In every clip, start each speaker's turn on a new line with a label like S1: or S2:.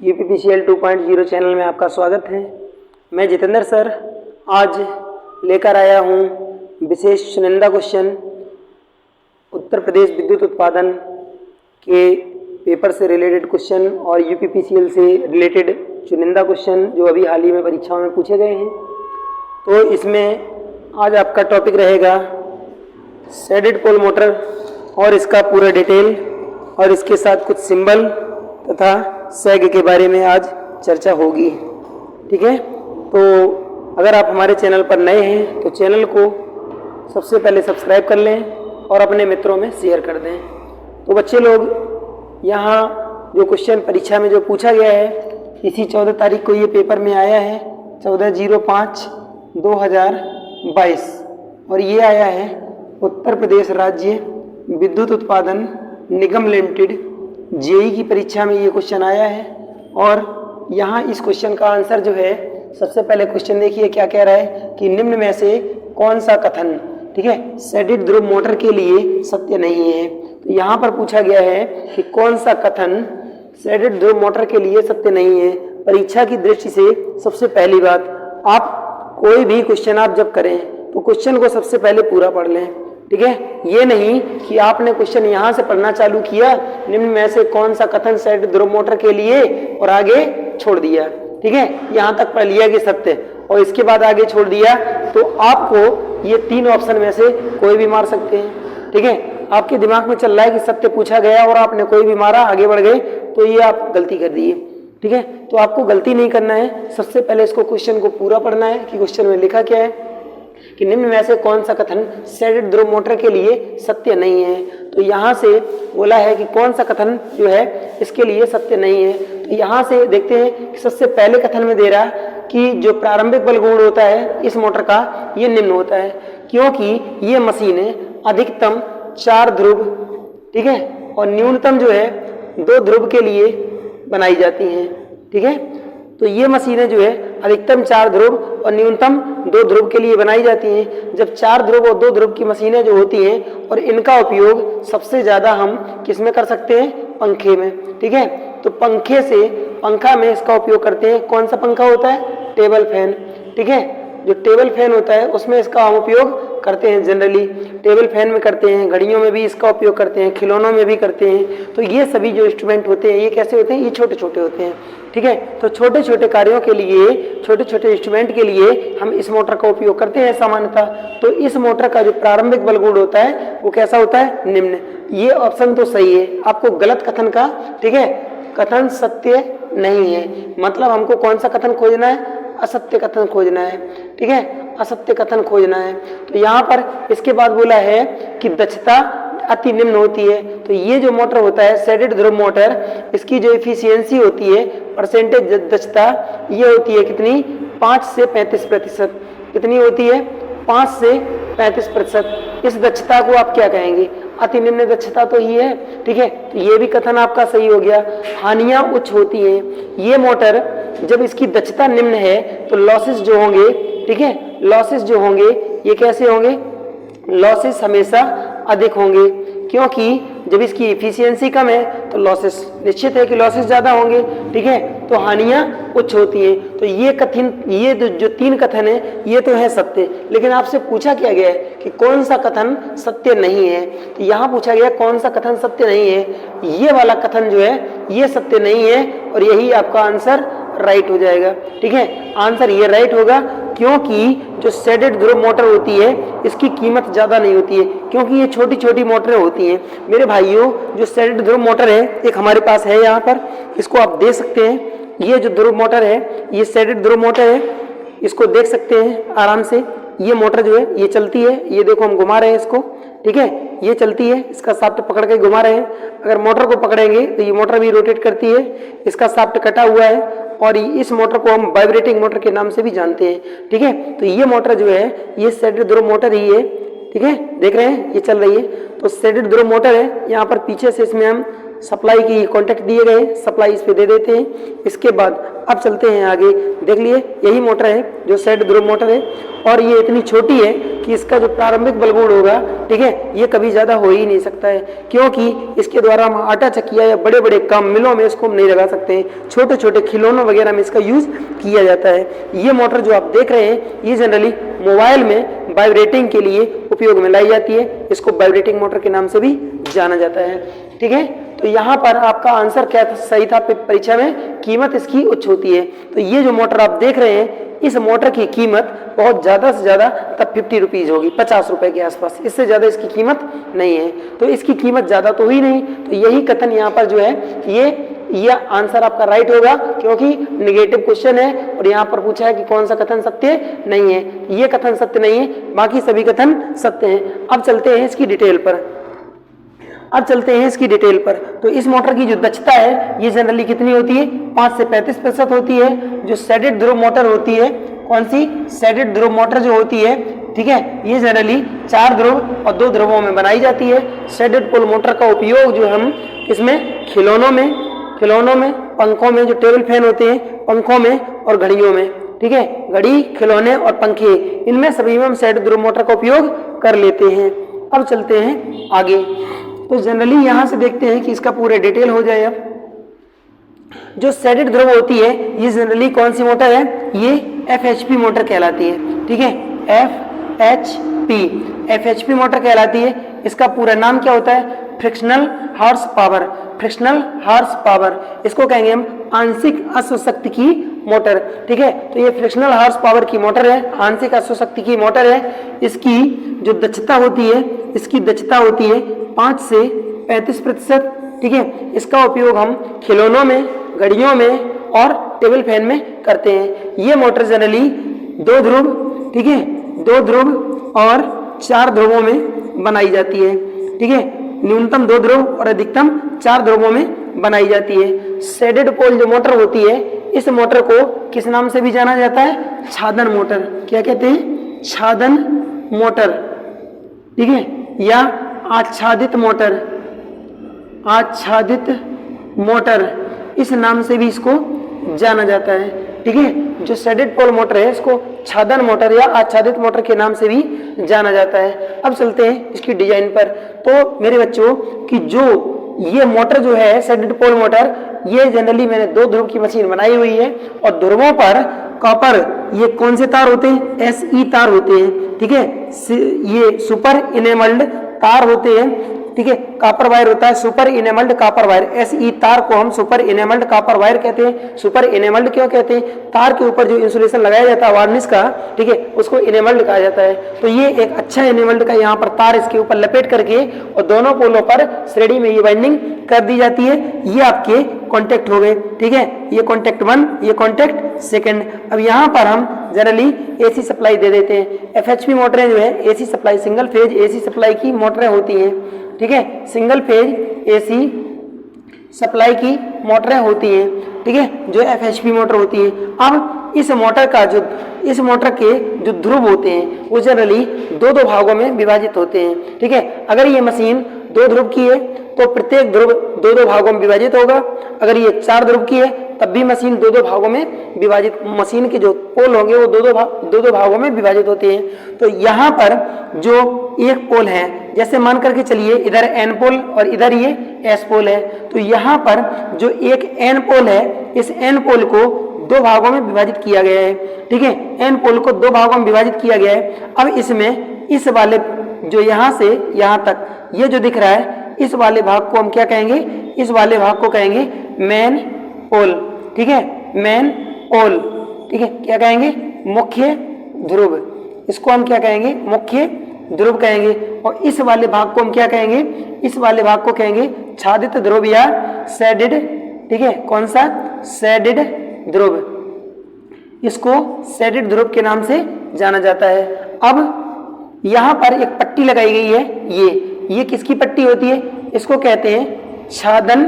S1: UPPCL 2.0 channel में आपका स्वागत है। मैं जितेंद्र सर आज लेकर आया हूँ विशेष चुनिंदा क्वेश्चन उत्तर प्रदेश विद्युत उत्पादन के पेपर से रिलेटेड क्वेश्चन और यूपीपीसीएल से रिलेटेड चुनिंदा क्वेश्चन जो अभी हाल ही में परीक्षाओं में पूछे गए हैं। तो इसमें आज आपका टॉपिक रहेगा शेडेड पोल मोटर और इसका पूरा डिटेल और इसके साथ कुछ सिंबल तथा सेग के बारे में आज चर्चा होगी। ठीक है, तो अगर आप हमारे चैनल पर नए हैं तो चैनल को सबसे पहले सब्सक्राइब कर लें और अपने मित्रों में शेयर कर दें। तो बच्चे लोग, यहाँ जो क्वेश्चन परीक्षा में जो पूछा गया है इसी 14 तारीख को ये पेपर में आया है, 14/05/2022, और ये आया है उत्तर प्रदेश राज्य विद्युत उत्पादन निगम लिमिटेड जेई की परीक्षा में ये क्वेश्चन आया है। और यहाँ इस क्वेश्चन का आंसर जो है, सबसे पहले क्वेश्चन देखिए क्या कह रहा है कि निम्न में से कौन सा कथन, ठीक है, शेडेड ध्रुव मोटर के लिए सत्य नहीं है। तो यहाँ पर पूछा गया है कि कौन सा कथन शेडेड ध्रुव मोटर के लिए सत्य नहीं है। परीक्षा की दृष्टि से सबसे पहली बात, आप कोई भी क्वेश्चन आप जब करें तो क्वेश्चन को सबसे पहले पूरा पढ़ लें। ठीक है, ये नहीं कि आपने क्वेश्चन यहाँ से पढ़ना चालू किया, निम्न में से कौन सा कथन शेडेड ध्रुव मोटर के लिए, और आगे छोड़ दिया। ठीक है, यहाँ तक पढ़ लिया कि सत्य और इसके बाद आगे छोड़ दिया, तो आपको ये 3 ऑप्शन में से कोई भी मार सकते हैं। ठीक है, आपके दिमाग में चल रहा है कि सत्य पूछा गया और आपने कोई भी मारा, आगे बढ़ गए, तो ये आप गलती कर दिए। ठीक है, तो आपको गलती नहीं करना है, सबसे पहले इसको क्वेश्चन को पूरा पढ़ना है कि क्वेश्चन में लिखा क्या है कि निम्न में से कौन सा कथन शेडेड ध्रुव मोटर के लिए सत्य नहीं है। तो यहाँ से बोला है कि कौन सा कथन जो है इसके लिए सत्य नहीं है। तो यहाँ से देखते हैं कि सबसे पहले कथन में दे रहा कि जो प्रारंभिक बल गुण होता है इस मोटर का ये निम्न होता है, क्योंकि ये मशीनें अधिकतम 4 ध्रुव, ठीक है, और न्यूनतम जो है 2 ध्रुव के लिए बनाई जाती हैं। ठीक है, तो ये मशीनें जो है अधिकतम 4 ध्रुव और न्यूनतम 2 ध्रुव के लिए बनाई जाती हैं। जब 4 ध्रुव और 2 ध्रुव की मशीनें जो होती हैं, और इनका उपयोग सबसे ज़्यादा हम किस में कर सकते हैं, पंखे में। ठीक है, तो पंखा में इसका उपयोग करते हैं। कौन सा पंखा होता है, टेबल फैन। ठीक है, जो टेबल फैन होता है उसमें इसका हम उपयोग करते हैं, जनरली टेबल फैन में करते हैं, घड़ियों में भी इसका उपयोग करते हैं, खिलौनों में भी करते हैं। तो ये सभी जो इंस्ट्रूमेंट होते हैं ये कैसे होते हैं, ये छोटे छोटे होते हैं। ठीक है, तो छोटे छोटे कार्यों के लिए, छोटे छोटे इंस्ट्रूमेंट के लिए हम इस मोटर का उपयोग करते हैं सामान्यतः। तो इस मोटर का जो प्रारंभिक बल गुण होता है वो कैसा होता है, निम्न। ये ऑप्शन तो सही है, आपको गलत कथन का, ठीक है, कथन सत्य नहीं है, मतलब हमको कौन सा कथन खोजना है, असत्य कथन खोजना है। ठीक है, असत्य कथन खोजना है। तो यहाँ पर इसके बाद बोला है कि दक्षता अति निम्न होती है। तो ये जो मोटर होता है शेडेड ध्रुव मोटर, इसकी जो एफिशिएंसी होती है, परसेंटेज दक्षता, ये होती है कितनी, 5 से 35%। कितनी होती है, 5 से 35%। इस दक्षता को आप क्या कहेंगे, अति निम्न दक्षता तो ही है। ठीक है, तो ये भी कथन आपका सही हो गया। हानियां उच्च होती हैं, ये मोटर जब इसकी दक्षता निम्न है तो लॉसेस जो होंगे, ठीक है, लॉसेस जो होंगे ये कैसे होंगे, लॉसेस हमेशा अधिक होंगे, क्योंकि जब इसकी एफिशिएंसी कम है तो लॉसेस निश्चित है कि लॉसेस ज़्यादा होंगे। ठीक है, तो हानियां उच्च होती हैं। तो ये जो 3 कथन है ये तो है सत्य, लेकिन आपसे पूछा क्या गया है कि कौन सा कथन सत्य नहीं है। तो यहाँ पूछा गया कौन सा कथन सत्य नहीं है, ये वाला कथन जो है ये सत्य नहीं है, और यही आपका आंसर राइट हो जाएगा। ठीक है, आंसर ये राइट होगा, क्योंकि जो शेडेड ध्रुव मोटर होती है इसकी कीमत ज़्यादा नहीं होती है, क्योंकि ये छोटी छोटी मोटरें होती हैं। मेरे भाइयों, जो शेडेड ध्रुव मोटर है एक हमारे पास है यहाँ पर, इसको आप देख सकते हैं। ये जो ध्रुव मोटर है ये शेडेड ध्रुव मोटर है, इसको देख सकते हैं आराम से। ये मोटर जो है ये चलती है, ये देखो हम घुमा रहे हैं इसको। ठीक है, ये चलती है, इसका शाफ्ट पकड़ के घुमा रहे हैं। अगर मोटर को पकड़ेंगे तो ये मोटर भी रोटेट करती है, इसका शाफ्ट कटा हुआ है, और इस मोटर को हम वाइब्रेटिंग मोटर के नाम से भी जानते हैं। ठीक है, तो ये मोटर जो है ये शेडेड ध्रुव मोटर ही है। ठीक है, देख रहे हैं ये चल रही है, तो शेडेड ध्रुव मोटर है। यहाँ पर पीछे से इसमें हम सप्लाई की कॉन्टैक्ट दिए गए, सप्लाई इस पे दे देते हैं। इसके बाद अब चलते हैं आगे, देख लिए यही मोटर है जो सेट ध्रुव मोटर है, और ये इतनी छोटी है कि इसका जो प्रारंभिक बलगुण होगा, ठीक है, ये कभी ज़्यादा हो ही नहीं सकता है, क्योंकि इसके द्वारा हम आटा चक्किया या बड़े बड़े काम मिलों में इसको हम नहीं लगा सकते हैं, छोटे छोटे खिलौनों वगैरह में इसका यूज़ किया जाता है। ये मोटर जो आप देख रहे हैं ये जनरली मोबाइल में वाइब्रेटिंग के लिए उपयोग में लाई जाती है, इसको वाइब्रेटिंग मोटर के नाम से भी जाना जाता है। ठीक है, तो यहाँ पर आपका आंसर क्या सही था परीक्षा में, कीमत इसकी उच्च होती है। तो ये जो मोटर आप देख रहे हैं इस मोटर की कीमत बहुत ज़्यादा से ज़्यादा तब 50 रुपीज़ होगी, 50 रुपए के आसपास, इससे ज़्यादा इसकी कीमत नहीं है। तो इसकी कीमत ज़्यादा तो हुई नहीं, तो यही कथन यहाँ पर जो है ये आंसर आपका राइट होगा, क्योंकि निगेटिव क्वेश्चन है और यहाँ पर पूछा है कि कौन सा कथन सत्य नहीं है। ये कथन सत्य नहीं है, बाकी सभी कथन सत्य हैं। अब चलते हैं इसकी डिटेल पर। तो इस मोटर की जो दक्षता है ये जनरली कितनी होती है, 5 से 35% होती है। जो शेडेड ध्रुव मोटर होती है, कौन सी, शेडेड ध्रुव मोटर जो होती है, ठीक है, ये जनरली 4 ध्रुव और 2 ध्रुवों में बनाई जाती है। शेडेड पोल मोटर का उपयोग जो हम इसमें खिलौनों में, पंखों में, जो टेबल फैन होते हैं पंखों में और घड़ियों में, ठीक है, घड़ी, खिलौने और पंखे, इनमें सभी में हम शेडेड ध्रुव मोटर का उपयोग कर लेते हैं। अब चलते हैं आगे, तो जनरली यहां से देखते हैं कि इसका पूरा डिटेल हो जाए। अब जो शेडेड ध्रुव होती है ये जनरली कौन सी मोटर है, ये FHP मोटर कहलाती है। ठीक है, FHP मोटर कहलाती है। इसका पूरा नाम क्या होता है, फ्रिक्शनल हॉर्स पावर, इसको कहेंगे हम आंशिक अश्वशक्ति की मोटर। ठीक है, तो ये फ्रिक्शनल हॉर्स पावर की मोटर है, आंशिक अश्वशक्ति की मोटर है। इसकी जो दक्षता होती है 5 से 35%। ठीक है, इसका उपयोग हम खिलौनों में, घड़ियों में और टेबल फैन में करते हैं। ये मोटर जनरली 2 ध्रुव, ठीक है, 2 ध्रुव और 4 ध्रुवों में बनाई जाती है। ठीक है, न्यूनतम 2 ध्रुव और अधिकतम 4 ध्रुवों में बनाई जाती है। शेडेड पोल जो मोटर होती है इस मोटर को किस नाम से भी जाना जाता है, छादन मोटर। क्या कहते हैं, छादन मोटर। ठीक है, या आच्छादित मोटर, इस नाम से भी इसको जाना जाता है। ठीक है, जो शेडेड पोल मोटर है इसको छादन मोटर या आच्छादित मोटर के नाम से भी जाना जाता है। अब चलते हैं इसकी डिजाइन पर। तो मेरे बच्चों कि जो ये मोटर जो है शेडेड पोल मोटर, ये जनरली मैंने 2 ध्रुव की मशीन बनाई हुई है और ध्रुवों पर कॉपर, ये कौन से तार होते हैं, SE तार होते हैं। ठीक है, ये सुपर इनेमल्ड तार होते हैं। ठीक है, कॉपर वायर होता है, सुपर इनेमल्ड कॉपर वायर, SE तार को हम सुपर इनेमल्ड कॉपर वायर कहते हैं। सुपर इनेमल्ड क्यों कहते हैं, तार के ऊपर जो इंसुलेशन लगाया जाता है वार्निश का, ठीक है, उसको इनेमल्ड कहा जाता है। तो ये एक अच्छा इनेमल्ड का यहाँ पर तार इसके ऊपर लपेट करके और दोनों पोलों पर श्रेणी में ये बाइंडिंग कर दी जाती है। ये आपके कॉन्टेक्ट हो गए। ठीक है, ये कॉन्टेक्ट 1, ये कॉन्टेक्ट 2। अब यहाँ पर हम जनरली AC सप्लाई दे देते हैं। FHP मोटरें जो है AC supply, single phase AC supply की मोटरें होती हैं। ठीक है, सिंगल फेज AC सप्लाई की मोटरें होती हैं। ठीक है, जो FHP मोटर होती है। अब इस मोटर के जो ध्रुव होते हैं वो जनरली 2 भागों में विभाजित होते हैं। ठीक है, अगर ये मशीन 2 ध्रुव की है तो प्रत्येक ध्रुव 2 भागों में विभाजित होगा। अगर ये 4 ध्रुव की है तब भी मशीन 2 भागों में विभाजित, मशीन के जो पोल होंगे वो 2 भागों में विभाजित होते हैं। तो यहाँ पर जो एक पोल है, जैसे मान करके चलिए इधर N पोल और इधर ये S पोल है, तो यहाँ पर जो एक N पोल है, इस N पोल को 2 भागों में विभाजित किया गया है। ठीक है, N पोल को 2 भागों में विभाजित किया गया है। अब इसमें इस वाले जो यहाँ से यहाँ तक ये जो दिख रहा है, इस वाले भाग को हम क्या कहेंगे, इस वाले भाग को कहेंगे मेन पोल। ठीक है, मेन पोल। ठीक है, क्या कहेंगे, मुख्य ध्रुव। इसको हम क्या कहेंगे, मुख्य ध्रुव कहेंगे। और इस वाले भाग को हम क्या कहेंगे, इस वाले भाग को कहेंगे छादित ध्रुव या शेडेड। ठीक है, कौन सा, शेडेड ध्रुव। इसको शेडेड ध्रुव के नाम से जाना जाता है। अब यहाँ पर एक पट्टी लगाई गई है, ये किसकी पट्टी होती है, इसको कहते हैं छादन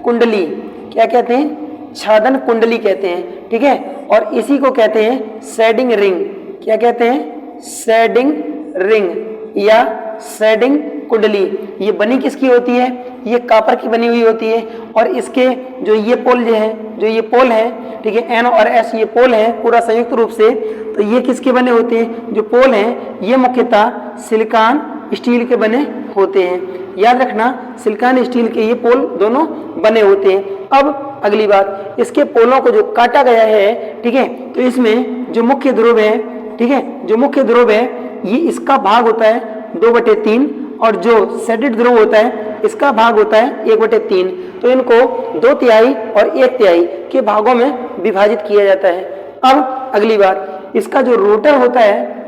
S1: कुंडली। क्या कहते हैं, छादन कुंडली कहते हैं। ठीक है, और इसी को कहते हैं शेडिंग रिंग। क्या कहते हैं, शेडिंग रिंग या शेडिंग कुंडली। ये बनी किसकी होती है, ये कॉपर की बनी हुई होती है। और इसके जो ये पोल जो है, जो ये पोल है, ठीक है, N और S ये पोल है पूरा संयुक्त रूप से, तो ये किसके बने होते हैं? जो पोल हैं ये मुख्यतः सिलिकॉन स्टील के बने होते हैं। याद रखना, सिलिकॉन स्टील के ये पोल दोनों बने होते हैं। अब अगली बात, इसके पोलों को जो काटा गया है, ठीक है, तो इसमें जो मुख्य ध्रुव है, ठीक है, जो मुख्य ध्रुव है ये इसका भाग होता है 2/3 और जो शेडेड ध्रुव होता है इसका भाग होता है 1/3। तो इनको 2/3 और 1/3 के भागों में विभाजित किया जाता है। अब अगली बात, इसका जो रोटर होता है,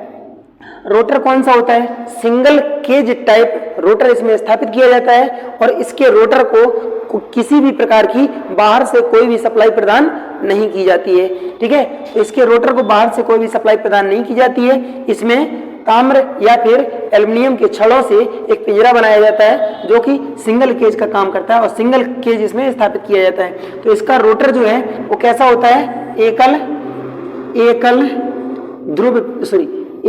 S1: रोटर कौन सा होता है? सिंगल केज टाइप रोटर इसमें स्थापित किया जाता है और इसके रोटर को किसी भी प्रकार की बाहर से कोई भी सप्लाई प्रदान नहीं की जाती है, ठीक है। तो इसके रोटर को बाहर से कोई भी सप्लाई प्रदान नहीं की जाती है। इसमें ताम्र या फिर एल्युमिनियम के छड़ों से एक पिंजरा बनाया जाता है जो कि सिंगल केज का काम करता है और सिंगल केज इसमें स्थापित किया जाता है। तो इसका रोटर जो है वो कैसा होता है?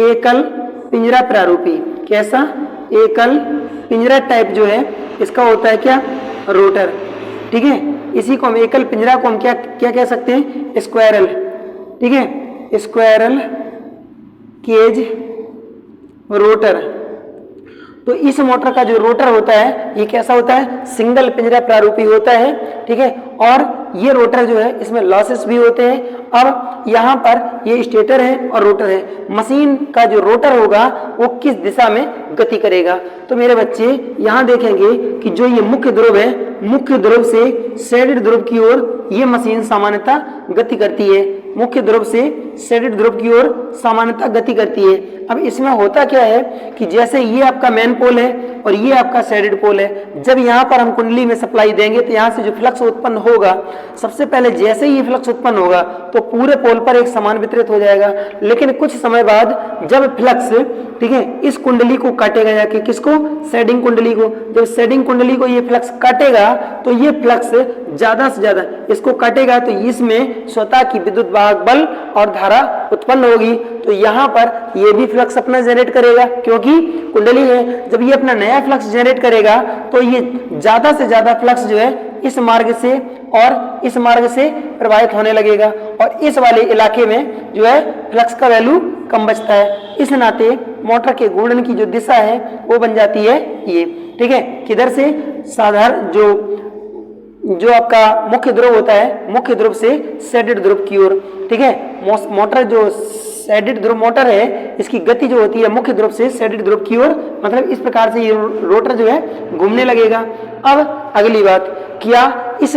S1: एकल पिंजरा प्रारूपी। कैसा? एकल पिंजरा टाइप जो है इसका होता है क्या? रोटर, ठीक है। इसी को हम एकल पिंजरा को हम क्या कह सकते हैं? स्क्वायरल, ठीक है, स्क्वायरल केज रोटर। तो इस मोटर का जो रोटर होता है ये कैसा होता है? सिंगल पिंजरा प्रारूपी होता है, ठीक है। और ये रोटर जो है इसमें लॉसेस भी होते हैं। अब यहाँ पर ये स्टेटर है और रोटर है। मशीन का जो रोटर होगा वो किस दिशा में गति करेगा? तो मेरे बच्चे यहाँ देखेंगे कि जो ये मुख्य ध्रुव है, मुख्य ध्रुव से शेडेड ध्रुव की ओर ये मशीन सामान्यतः गति करती है। मुख्य ध्रुव से शेडेड ध्रुव की ओर सामान्यतः गति करती है। अब इसमें होता क्या है कि जैसे ये आपका मेन पोल है और ये आपका शेडेड पोल है, जब यहाँ पर हम कुंडली में सप्लाई देंगे तो यहाँ से जो फ्लक्स उत्पन्न होगा, सबसे पहले जैसे ही फ्लक्स उत्पन्न होगा तो पूरे पोल पर एक समान वितरित हो जाएगा। लेकिन कुछ समय बाद जब फ्लक्स, ठीक है, इस कुंडली को काटेगा जाके, किसको? शेडिंग कुंडली को। जब शेडिंग कुंडली को ये फ्लक्स काटेगा तो ये फ्लक्स ज्यादा से ज्यादा इसको काटेगा तो इसमें स्वतः की विद्युत वाहक बल और धारा उत्पन्न होगी। तो यहाँ पर ये भी फ्लक्स अपना जनरेट करेगा क्योंकि कुंडली है। जब ये अपना नया फ्लक्स जनरेट करेगा तो ये ज्यादा से ज्यादा फ्लक्स जो है इस मार्ग से और इस मार्ग से प्रवाहित होने लगेगा और इस वाले इलाके में जो है फ्लक्स का वैल्यू कम बचता है। इस नाते मोटर के घूर्णन की जो दिशा है वो बन जाती है ये, ठीक है। किधर से? साधारण जो आपका मुख्य ध्रुव होता है, मुख्य ध्रुव से शेडेड ध्रुव की ओर, ठीक है। मोटर जो शेडेड ध्रुव मोटर है इसकी गति जो होती है मुख्य ध्रुव से शेडेड ध्रुव की ओर, मतलब इस प्रकार से ये रोटर जो है घूमने लगेगा। अब अगली बात, क्या इस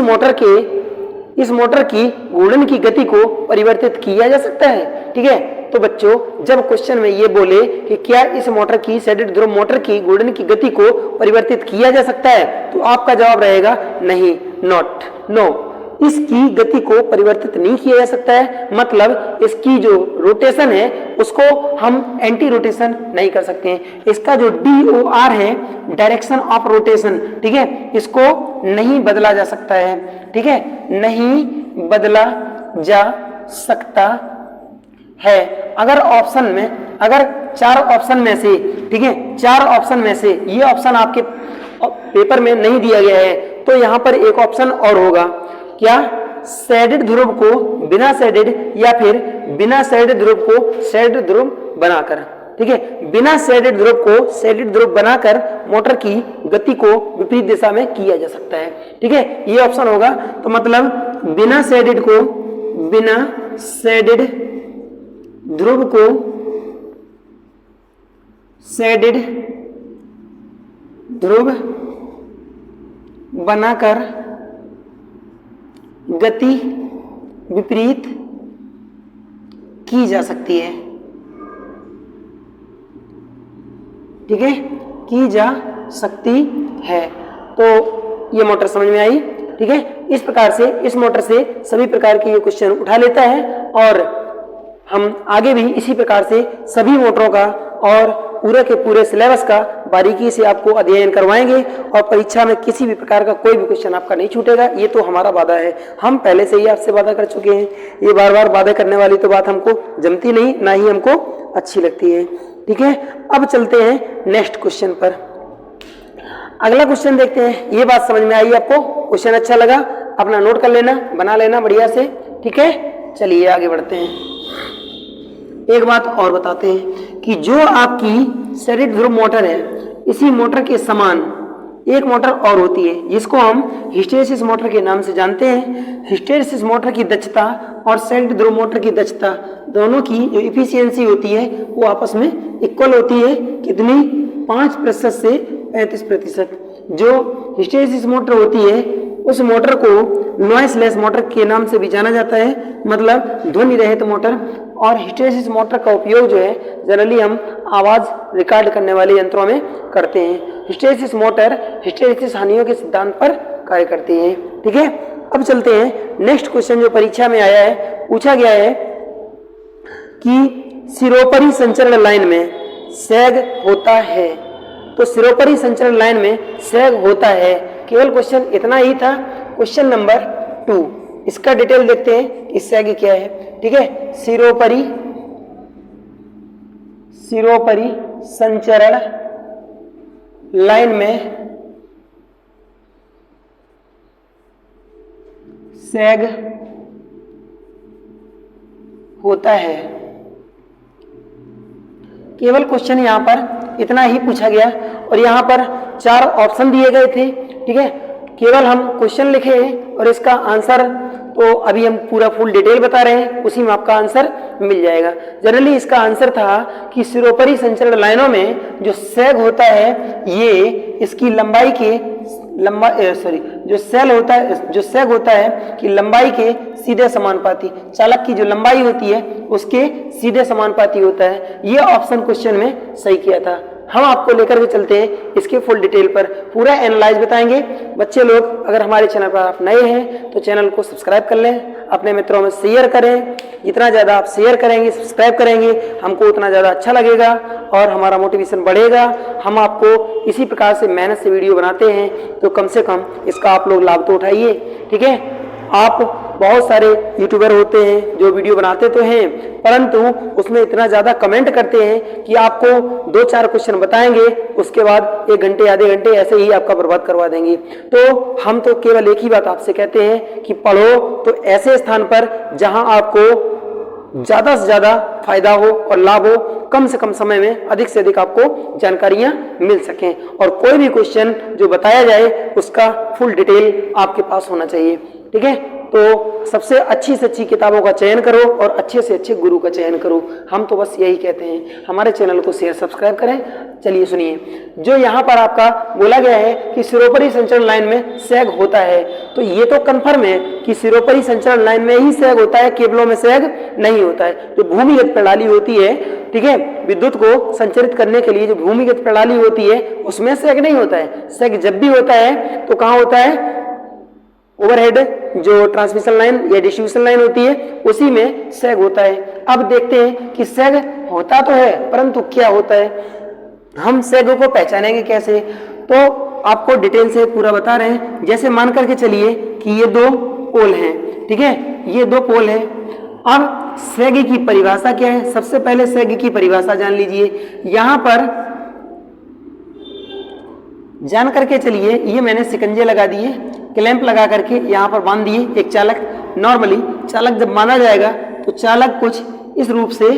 S1: मोटर की घूर्णन की गति को परिवर्तित किया जा सकता है? ठीक है। तो बच्चों जब क्वेश्चन में ये बोले कि क्या इस मोटर की, शेडेड ध्रुव मोटर की घूर्णन की गति को परिवर्तित किया जा सकता है, तो आपका जवाब रहेगा नहीं, नॉट, नो। इसकी गति को परिवर्तित नहीं किया जा सकता है, मतलब इसकी जो रोटेशन है उसको हम एंटी रोटेशन नहीं कर सकते हैं। इसका जो DOR है, डायरेक्शन ऑफ रोटेशन, ठीक है, इसको नहीं बदला जा सकता है, ठीक है, नहीं बदला जा सकता है। अगर ऑप्शन में, अगर 4 ऑप्शन में से, ठीक है, 4 ऑप्शन में से ये ऑप्शन आपके पेपर में नहीं दिया गया है तो यहाँ पर एक ऑप्शन और होगा, क्या? शेडेड ध्रुव को बिना शेडेड या फिर बिना शेडेड ध्रुव को शेडेड ध्रुव बनाकर, ठीक है, बिना शेडेड ध्रुव को शेडेड ध्रुव बनाकर मोटर की गति को विपरीत दिशा में किया जा सकता है, ठीक है, ये ऑप्शन होगा। तो मतलब बिना शेडेड ध्रुव को शेडेड ध्रुव बनाकर गति विपरीत की जा सकती है, ठीक है, की जा सकती है। तो ये मोटर समझ में आई, ठीक है। इस प्रकार से इस मोटर से सभी प्रकार के ये क्वेश्चन उठा लेता है और हम आगे भी इसी प्रकार से सभी मोटरों का और पूरे के पूरे सिलेबस का बारीकी से आपको अध्ययन करवाएंगे और परीक्षा में किसी भी प्रकार का कोई भी क्वेश्चन आपका नहीं छूटेगा। ये तो हमारा वादा है, हम पहले से ही आपसे वादा कर चुके हैं। ये बार बार वादा करने वाली तो बात हमको जमती नहीं, ना ही हमको अच्छी लगती है, ठीक है। अब चलते हैं नेक्स्ट क्वेश्चन पर। अगला क्वेश्चन देखते हैं। ये बात समझ में आई आपको? क्वेश्चन अच्छा लगा? अपना नोट कर लेना, बना लेना बढ़िया से, ठीक है। चलिए आगे बढ़ते हैं। एक बात और बताते हैं कि जो आपकी सैरिड ध्रुव मोटर है, इसी मोटर के समान एक मोटर और होती है जिसको हम हिस्टैरिसीस मोटर के नाम से जानते हैं। हिस्टैरिसीस मोटर की दक्षता और सैरिड ध्रुव मोटर की दक्षता दोनों की जो इफिशियंसी होती है वो आपस में इक्वल होती है। कितनी? 5% से 35%। जो हिस्टैरिसीस मोटर होती है उस मोटर को नॉइसलेस मोटर के नाम से भी जाना जाता है, मतलब ध्वनि रहित मोटर। और हिस्टैरिसीस मोटर का उपयोग जो है जनरली हम आवाज रिकॉर्ड करने वाले यंत्रों में करते हैं। हिस्टैरिसीस मोटर हिस्टैरिसीस हानियों के सिद्धांत पर कार्य करती है, ठीक है। अब चलते हैं नेक्स्ट क्वेश्चन जो परीक्षा में आया है, पूछा गया है कि सिरोपरी संचरण लाइन में सैग होता है। तो सिरोपरी संचरण लाइन में सैग होता है, केवल क्वेश्चन इतना ही था। क्वेश्चन नंबर 2, इसका डिटेल देखते हैं कि सैग क्या है, ठीक है। सिरोपरी संचरण लाइन में सैग होता है, केवल क्वेश्चन यहां पर इतना ही पूछा गया और यहां पर 4 ऑप्शन दिए गए थे, ठीक है। केवल हम क्वेश्चन लिखे हैं और इसका आंसर तो अभी हम पूरा फुल डिटेल बता रहे हैं, उसी में आपका आंसर मिल जाएगा। जनरली इसका आंसर था कि सिरोपरी संचरण लाइनों में जो सैग होता है ये इसकी लंबाई के जो सैग होता है कि लंबाई के सीधे समानुपाती, चालक की जो लंबाई होती है उसके सीधे समानुपाती होता है। ये ऑप्शन क्वेश्चन में सही किया था। हम आपको लेकर के चलते हैं इसके फुल डिटेल पर, पूरा एनालाइज बताएंगे। बच्चे लोग अगर हमारे चैनल पर आप नए हैं तो चैनल को सब्सक्राइब कर लें, अपने मित्रों में शेयर करें। जितना ज़्यादा आप शेयर करेंगे, सब्सक्राइब करेंगे, हमको उतना ज़्यादा अच्छा लगेगा और हमारा मोटिवेशन बढ़ेगा। हम आपको इसी प्रकार से मेहनत से वीडियो बनाते हैं, तो कम से कम इसका आप लोग लाभ तो उठाइए, ठीक है। आप बहुत सारे यूट्यूबर होते हैं जो वीडियो बनाते तो हैं, परंतु उसमें इतना ज़्यादा कमेंट करते हैं कि आपको 2-4 क्वेश्चन बताएंगे, उसके बाद 1 घंटे आधे घंटे ऐसे ही आपका बर्बाद करवा देंगे। तो हम तो केवल एक ही बात आपसे कहते हैं कि पढ़ो तो ऐसे स्थान पर जहां आपको ज़्यादा से ज़्यादा फायदा हो और लाभ हो, कम से कम समय में अधिक से अधिक आपको जानकारियां मिल सकें और कोई भी क्वेश्चन जो बताया जाए उसका फुल डिटेल आपके पास होना चाहिए, ठीक है। तो सबसे अच्छी से अच्छी किताबों का चयन करो और अच्छे से अच्छे गुरु का चयन करो। हम तो बस यही कहते हैं। हमारे चैनल को शेयर सब्सक्राइब करें। चलिए सुनिए, जो यहाँ पर आपका बोला गया है कि सिरोपरी संचरण लाइन में सैग होता है, तो ये तो कंफर्म है कि सिरोपरी संचरण लाइन में ही सैग होता है, केबलों में सैग नहीं होता है। जो भूमिगत प्रणाली होती है, ठीक है, विद्युत को संचरित करने के लिए जो भूमिगत प्रणाली होती है उसमें सैग नहीं होता है। सैग जब भी होता है तो कहाँ होता है? ओवरहेड जो ट्रांसमिशन लाइन या डिस्ट्रीब्यूशन लाइन होती है उसी में सैग होता है। अब देखते हैं कि सैग होता तो है परंतु क्या होता है, हम सैग को पहचानेंगे कैसे, तो आपको डिटेल से पूरा बता रहे हैं। जैसे मान करके चलिए कि ये 2 पोल हैं, ठीक है, ये 2 पोल हैं। अब सैग की परिभाषा क्या है? सबसे पहले सैग की परिभाषा जान लीजिए। यहां पर जान करके चलिए, ये मैंने शिकंजे लगा दिए, क्लैंप लगा करके यहाँ पर बांध दिए एक चालक। नॉर्मली चालक जब बांधा जाएगा तो चालक कुछ इस रूप से,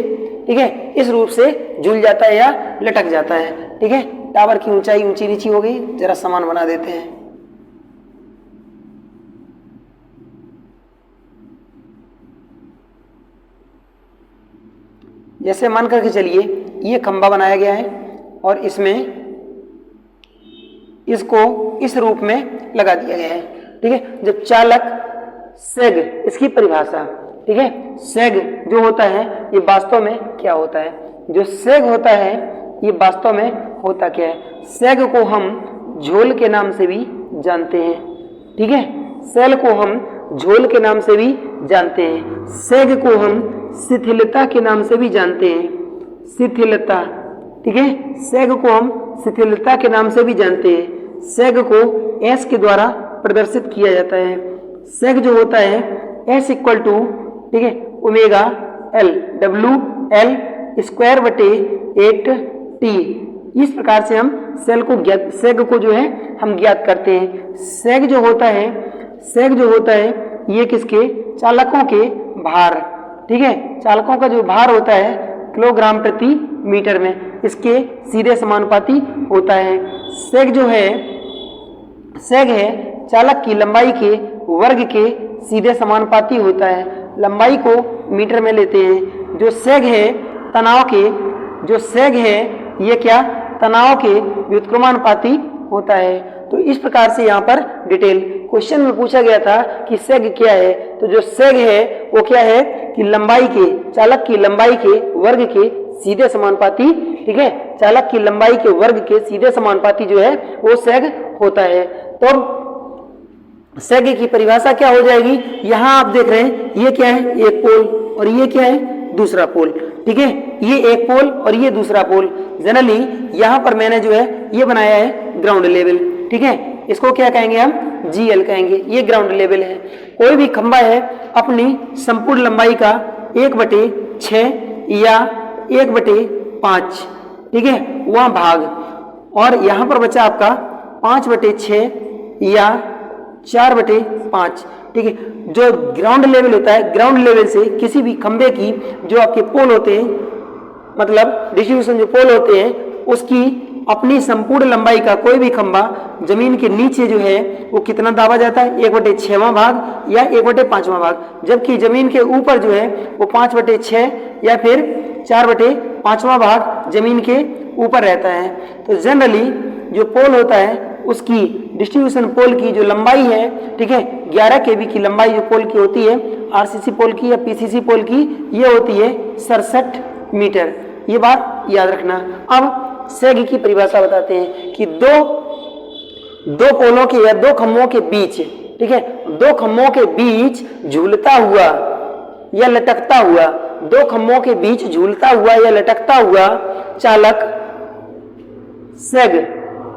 S1: ठीक है, इस रूप से झूल जाता है या लटक जाता है, ठीक है। टावर की ऊंचाई ऊंची नीची हो गई, जरा समान बना देते हैं। जैसे मान करके चलिए ये खंभा बनाया गया है और इसमें इसको इस रूप में लगा दिया गया है, ठीक है। जब चालक सैग, इसकी परिभाषा, ठीक है, सैग जो होता है ये वास्तव में क्या होता है? जो सैग होता है ये वास्तव में होता क्या है? सैग को हम झोल के नाम से भी जानते हैं, ठीक है। सैग को हम झोल के नाम से भी जानते हैं। सैग को हम शिथिलता के नाम से भी जानते हैं, शिथिलता, ठीक है। सैग को हम शिथिलता के नाम से भी जानते हैं। सैग को S के द्वारा प्रदर्शित किया जाता है। सैग जो होता है S इक्वल टू, ठीक है, ओमेगा L WL² बटे 8T। इस प्रकार से हम सैग को जो है हम ज्ञात करते हैं। सैग जो होता है सेग जो होता है ये किसके, चालकों के भार, ठीक है, चालकों का जो भार होता है किलोग्राम प्रति मीटर में, इसके सीधे समानुपाती होता है। सेग जो है, सेग है चालक की लंबाई के वर्ग के सीधे समानुपाती होता है। लंबाई को मीटर में लेते हैं। जो सेग है तनाव के, जो सेग है ये क्या, तनाव के व्युत्क्रमानुपाती होता है। तो इस प्रकार से यहाँ पर डिटेल क्वेश्चन में पूछा गया था कि सेग क्या है, तो जो सेग है वो क्या है कि लंबाई के, चालक की लंबाई के वर्ग के सीधे समानुपाती, ठीक है, चालक की लंबाई के वर्ग के सीधे समानुपाती जो है वो सेग होता है। तो सेग की परिभाषा क्या हो जाएगी, यहां आप देख रहे हैं ये क्या है, एक पोल, और ये क्या है, दूसरा पोल, ठीक है, ये एक पोल और ये दूसरा पोल। जनरली यहां पर मैंने जो है ये बनाया है ग्राउंड लेवल, ठीक है, इसको क्या कहेंगे हम, GL कहेंगे, ये ग्राउंड लेवल है। कोई भी खंभा है अपनी संपूर्ण लंबाई का 1/6 या 1/5, ठीक है, वहां भाग, और यहां पर बचा आपका 5/6 या 4/5, ठीक है। जो ग्राउंड लेवल होता है, ग्राउंड लेवल से किसी भी खंबे की जो आपके पोल होते हैं, मतलब डिस्ट्रीब्यूशन जो पोल होते हैं, उसकी अपनी संपूर्ण लंबाई का कोई भी खंबा जमीन के नीचे जो है वो कितना दाबा जाता है, 1/6वां भाग या 1/5वां भाग, जबकि जमीन के ऊपर जो है वो 5/6 या फिर 4/5वां भाग जमीन के ऊपर रहता है। तो जनरली जो पोल होता है उसकी डिस्ट्रीब्यूशन पोल की जो लंबाई है, ठीक है, 11 kV की लंबाई जो पोल की होती है, RCC पोल की या PCC पोल की, ये होती है 67 मीटर। ये बात याद रखना। अब सेग की परिभाषा बताते हैं कि दो पोलों के या दो खंभों के बीच, ठीक है, दो खंभों के बीच झूलता हुआ या लटकता हुआ, दो खंभों के बीच झूलता हुआ या लटकता हुआ चालक सेग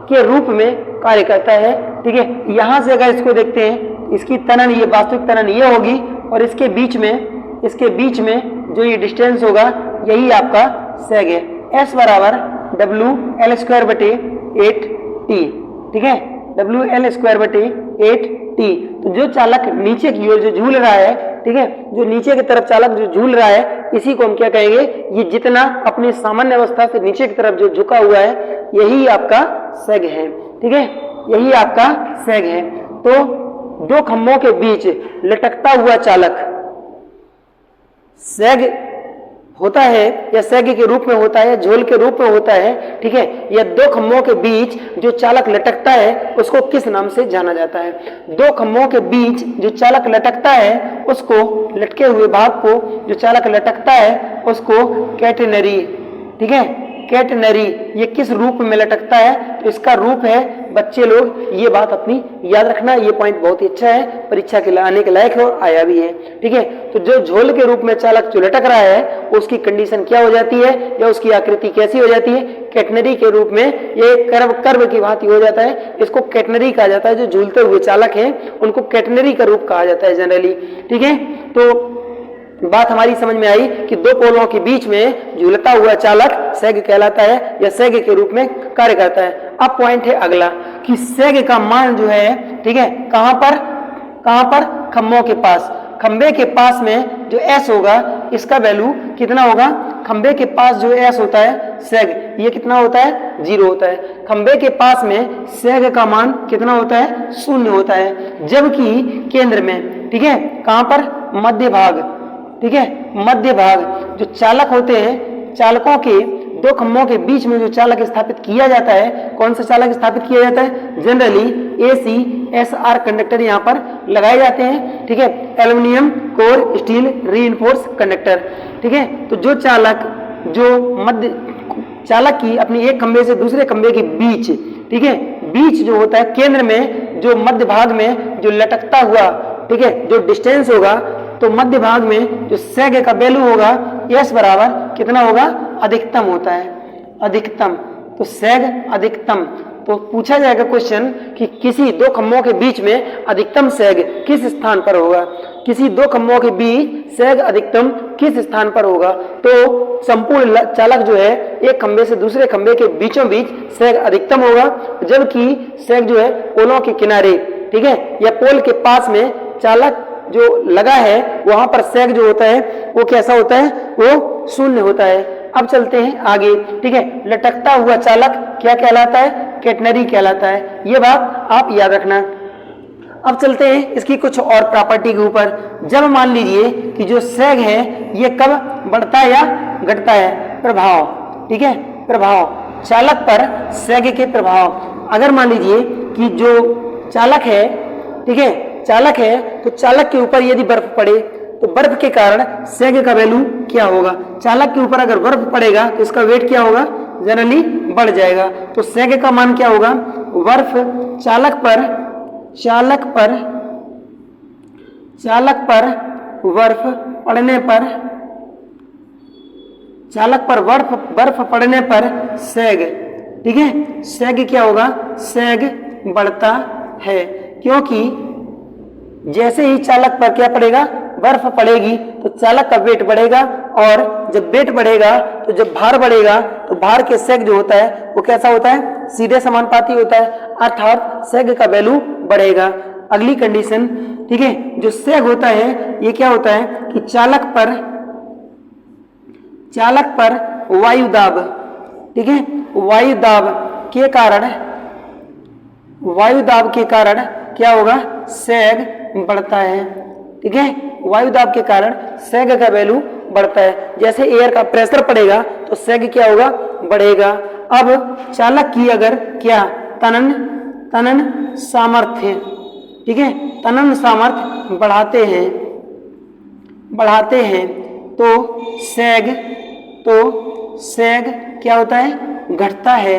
S1: के रूप में कार्य करता है, ठीक है। यहां से अगर इसको देखते हैं, इसकी तनन, ये वास्तविक तनन ये होगी, और इसके बीच में जो ये डिस्टेंस होगा यही आपका सेग है। S बराबर WL²/8T, ठीक है, WL²/8T। तो जो चालक नीचे की ओर जो झूल रहा है, ठीक है, जो नीचे की तरफ चालक जो झूल रहा है, इसी को हम क्या कहेंगे, ये जितना अपनी सामान्य अवस्था से नीचे की तरफ जो झुका हुआ है यही आपका सेग है, ठीक है, यही आपका सेग है। तो दो खंभों के बीच लटकता हुआ चालक सेग होता है या सेग के रूप में होता है, झोल के रूप में होता है, ठीक है। या दो खंभों के बीच जो चालक लटकता है उसको किस नाम से जाना जाता है, दो खंभों के बीच जो चालक लटकता है उसको, लटके हुए भाग को जो चालक लटकता है उसको कैटेनरी, ठीक है, कैटेनरी। ये किस रूप में लटकता है, तो इसका रूप है, बच्चे लोग ये बात अपनी याद रखना, ये पॉइंट बहुत ही अच्छा है, परीक्षा के आने के लायक है और आया भी है, ठीक है। तो जो झोल के रूप में चालक जो लटक रहा है उसकी कंडीशन क्या हो जाती है या उसकी आकृति कैसी हो जाती है, कैटेनरी के रूप में, ये कर्व की भांति हो जाता है, इसको कैटेनरी कहा जाता है। जो झूलते हुए चालक हैं उनको कैटेनरी का रूप कहा जाता है जनरली, ठीक है। तो बात हमारी समझ में आई कि दो पोलों के बीच में झूलता हुआ चालक सेग कहलाता है या सेग के रूप में कार्य करता है। अब पॉइंट है अगला कि सेग का मान जो है, ठीक है, कहां पर, खंभों के पास, खंबे के पास में जो S होगा इसका वैल्यू कितना होगा, खंबे के पास जो S होता है सेग, ये कितना होता है, 0 होता है। खंबे के पास में सेग का मान कितना होता है, 0 होता है। जबकि केंद्र में, ठीक है, कहां पर, मध्य भाग, ठीक है, मध्य भाग जो चालक होते हैं, चालकों के दो खंभों के बीच में जो चालक स्थापित किया जाता है, कौन सा चालक स्थापित किया जाता है, जनरली ACSR कंडक्टर यहाँ पर लगाए जाते हैं, ठीक है, aluminium core steel reinforce conductor, ठीक है। तो जो चालक, जो मध्य चालक की अपनी एक खंभे से दूसरे खंभे के बीच, ठीक है, बीच जो होता है, केंद्र में जो मध्य भाग में जो लटकता हुआ, ठीक है, जो डिस्टेंस होगा, तो मध्य भाग में जो सेग का वैल्यू होगा S बराबर कितना होगा, अधिकतम होता है, अधिकतम। तो सेग अधिकतम, तो पूछा जाएगा क्वेश्चन कि किसी दो खंभों के बीच में अधिकतम सेग किस स्थान पर होगा, किसी दो खंभों के बीच सेग अधिकतम किस स्थान पर होगा। तो संपूर्ण चालक जो है एक खंभे से दूसरे खंभे के बीचों बीच सेग अधिकतम होगा, जबकि सेग जो है पोलों के किनारे ठीक है, या पोल के पास में चालक जो लगा है वहां पर सेग जो होता है वो कैसा होता है, वो शून्य होता है। अब चलते हैं आगे, ठीक है। लटकता हुआ चालक क्या कहलाता है, कैटनरी कहलाता है, ये बात आप याद रखना। अब चलते हैं इसकी कुछ और प्रॉपर्टी के ऊपर। जब मान लीजिए कि जो सेग है ये कब बढ़ता है या घटता है, प्रभाव, ठीक है, प्रभाव, चालक पर सेग के प्रभाव। अगर मान लीजिए कि जो चालक है, ठीक है, चालक है, तो चालक के ऊपर यदि बर्फ पड़े तो बर्फ के कारण सेग का वैल्यू क्या होगा, चालक के ऊपर अगर बर्फ पड़ेगा तो इसका वेट क्या होगा, जनरली बढ़ जाएगा। तो सेग का मान क्या होगा, बर्फ चालक पर बर्फ पड़ने पर, चालक पर बर्फ पड़ने पर सेग, ठीक है, सेग क्या होगा, सेग बढ़ता है, क्योंकि जैसे ही चालक पर क्या पड़ेगा, बर्फ पड़ेगी तो चालक का वेट बढ़ेगा, और जब वेट बढ़ेगा तो जब भार बढ़ेगा तो भार के सेग जो होता है वो कैसा होता है, सीधे समानुपाती होता है, अर्थात सेग का वैल्यू बढ़ेगा। अगली कंडीशन, ठीक है, जो सेग होता है ये क्या होता है कि चालक पर वायु दाब, ठीक है, वायु दाब के कारण क्या होगा, सेग बढ़ता है, ठीक है, वायु दाब के कारण सेग का वैल्यू बढ़ता है। जैसे एयर का प्रेशर पड़ेगा तो सेग क्या होगा, बढ़ेगा। अब चालक की अगर क्या तनन सामर्थ्य, ठीक है, तनन सामर्थ्य बढ़ाते हैं तो सेग क्या होता है, घटता है।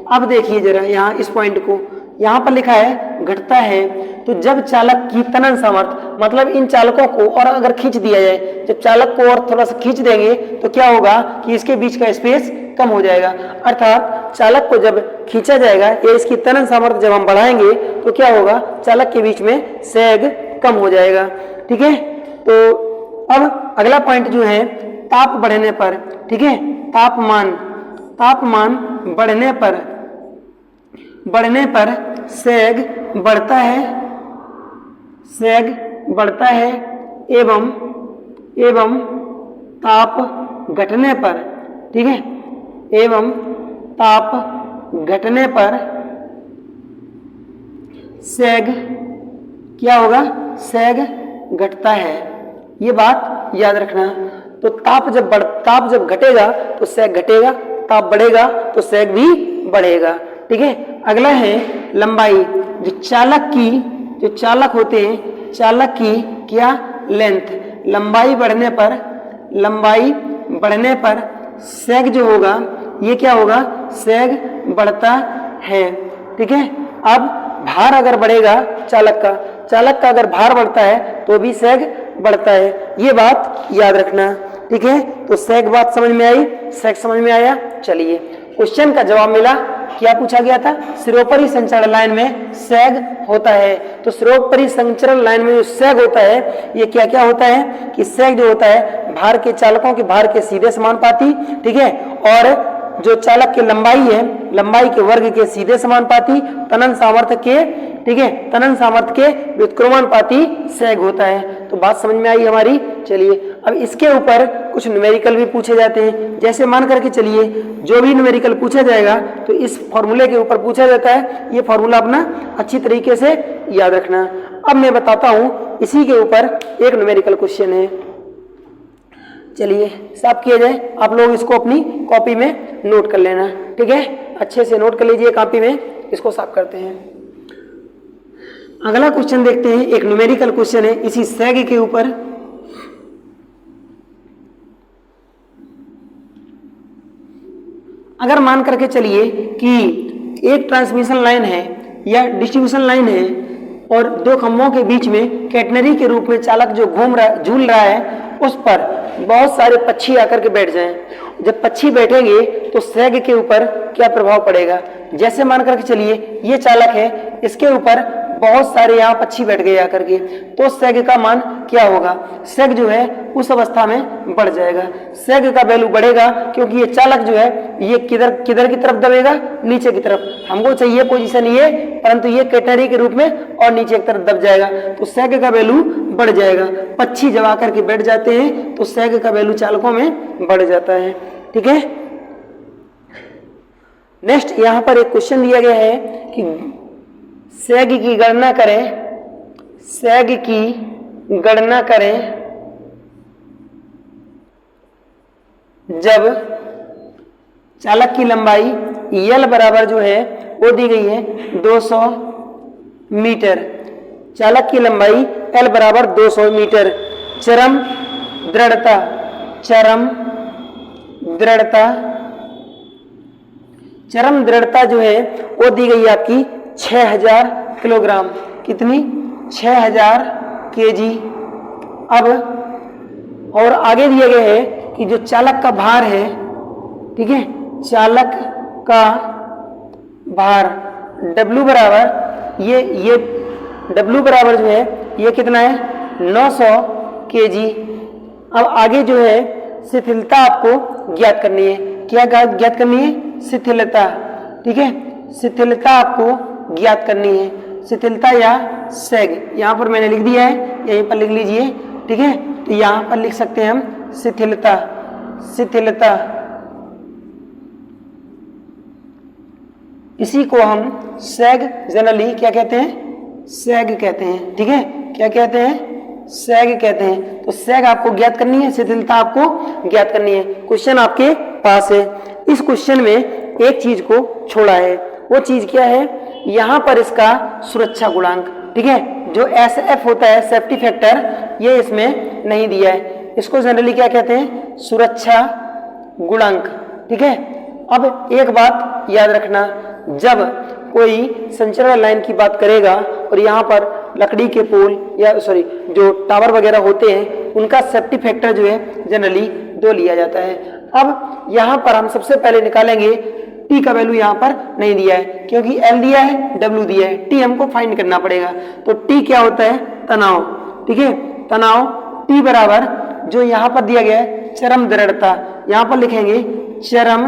S1: अब देखिए जरा यहाँ इस पॉइंट को, यहाँ पर लिखा है घटता है, तो जब चालक की तनन सामर्थ्य, मतलब इन चालकों को और अगर खींच दिया जाए, जब चालक को और थोड़ा सा खींच देंगे तो क्या होगा कि इसके बीच का स्पेस कम हो जाएगा, अर्थात चालक को जब खींचा जाएगा या इसकी तनन सामर्थ्य जब हम बढ़ाएंगे तो क्या होगा, चालक के बीच में सेग कम हो जाएगा, ठीक है। तो अब अगला पॉइंट जो है, ताप बढ़ने पर, ठीक है, तापमान बढ़ने पर सेग बढ़ता है एवं ताप घटने पर, ठीक है, एवं ताप घटने पर सेग क्या होगा, सेग घटता है, ये बात याद रखना। तो ताप जब घटेगा तो सेग घटेगा, ताप बढ़ेगा तो सेग भी बढ़ेगा, ठीक है। अगला है लंबाई, जो चालक होते हैं, चालक की क्या लेंथ, लंबाई बढ़ने पर सेग जो होगा ये क्या होगा, सेग बढ़ता है, ठीक है। अब भार अगर बढ़ेगा चालक का अगर भार बढ़ता है तो भी सेग बढ़ता है, ये बात याद रखना, ठीक है। तो सेग बात समझ में आई, सेग समझ में आया। चलिए क्वेश्चन का जवाब मिला, क्या पूछा गया था, सिरोपरि संचरण लाइन में सेग होता है। तो सिरोपरि संचरण लाइन में जो सेग होता है ये क्या क्या होता है कि सेग जो होता है भार के चालकों के भार के सीधे समानुपाती, ठीक है, और जो चालक की लंबाई है, लंबाई के वर्ग के सीधे समानुपाती, तनन सामर्थ्य के, ठीक है, तनन सामर्थ्य के व्युत्क्रमानुपाती सेग होता है। तो बात समझ में आई हमारी। चलिए अब इसके ऊपर कुछ न्यूमेरिकल भी पूछे जाते हैं। जैसे मान करके चलिए जो भी न्यूमेरिकल पूछा जाएगा तो इस फॉर्मूले के ऊपर पूछा जाता है, ये फॉर्मूला अपना अच्छी तरीके से याद रखना। अब मैं बताता हूँ, इसी के ऊपर एक न्यूमेरिकल क्वेश्चन है। चलिए साफ किया जाए, आप लोग इसको अपनी कॉपी में नोट कर लेना, ठीक है, अच्छे से नोट कर लीजिए कॉपी में, इसको साफ करते हैं। अगला क्वेश्चन देखते हैं, एक न्यूमेरिकल क्वेश्चन है इसी सेग के ऊपर। अगर मान करके चलिए कि एक ट्रांसमिशन लाइन है या डिस्ट्रीब्यूशन लाइन है और दो खंभों के बीच में कैटनरी के रूप में चालक जो झूल रहा है उस पर बहुत सारे पक्षी आकर के बैठ जाएं। जब पक्षी बैठेंगे तो सेग के ऊपर क्या प्रभाव पड़ेगा। जैसे मान करके चलिए ये चालक है, इसके ऊपर बहुत सारे यहाँ पक्षी बैठ गए आकर के, तो सेग का मान क्या होगा? सेग जो है उस अवस्था में बढ़ जाएगा। सेग का वैल्यू बढ़ेगा क्योंकि ये चालक जो है ये किधर किधर की तरफ दबेगा? नीचे की तरफ। हमको चाहिए पोजीशन ये, परंतु ये कैटनरी के रूप में और नीचे की तरफ दब जाएगा, तो सेग का वैल्यू बढ़ जाएगा। पक्षी जब आकर के बैठ जाते हैं तो सेग का वैल्यू चालकों में बढ़ जाता है। ठीक है, नेक्स्ट यहां पर एक क्वेश्चन दिया गया है कि सेग की गणना करें, सेग की गणना करें जब चालक की लंबाई L बराबर जो है वो दी गई है 200 मीटर। चालक की लंबाई L बराबर 200 मीटर। चरम दृढ़ता, चरम दृढ़ता, चरम दृढ़ता जो है वो दी गई आपकी 6000 किलोग्राम। कितनी? 6000 केजी। अब और आगे दिए गए हैं कि जो चालक का भार है, ठीक है, चालक का भार W बराबर ये W बराबर जो है ये कितना है? 900 केजी। अब आगे जो है शिथिलता आपको ज्ञात करनी है। क्या ज्ञात करनी है? शिथिलता। ठीक है, शिथिलता आपको ज्ञात करनी है। शिथिलता या सेग यहाँ पर मैंने लिख दिया है, यहीं पर लिख लीजिए। ठीक है, तो यहाँ पर लिख सकते हैं हम शिथिलता। शिथिलता इसी को हम सेग जनरली क्या कहते हैं? सेग कहते हैं। ठीक है, क्या कहते हैं? सेग कहते हैं। तो सेग आपको ज्ञात करनी है, शिथिलता आपको ज्ञात करनी है। क्वेश्चन आपके पास है। इस क्वेश्चन में एक चीज को छोड़ा है, वो चीज क्या है? यहां पर इसका सुरक्षा गुणांक, ठीक है, जो SF होता है सेफ्टी फैक्टर, ये इसमें नहीं दिया है। इसको जनरली क्या कहते हैं? सुरक्षा गुणांक। ठीक है, अब एक बात याद रखना, जब कोई संचारण लाइन की बात करेगा और यहाँ पर लकड़ी के पोल या जो टावर वगैरह होते हैं उनका सेफ्टी फैक्टर जो है जनरली 2 लिया जाता है। अब यहाँ पर हम सबसे पहले निकालेंगे, टी का वैल्यू यहाँ पर नहीं दिया है क्योंकि L दिया है, W दिया है, टी हमको फाइंड करना पड़ेगा। तो टी क्या होता है? तनाव। ठीक है, तनाव टी बराबर जो यहाँ पर दिया गया है चरम दृढ़ता, यहाँ पर लिखेंगे चरम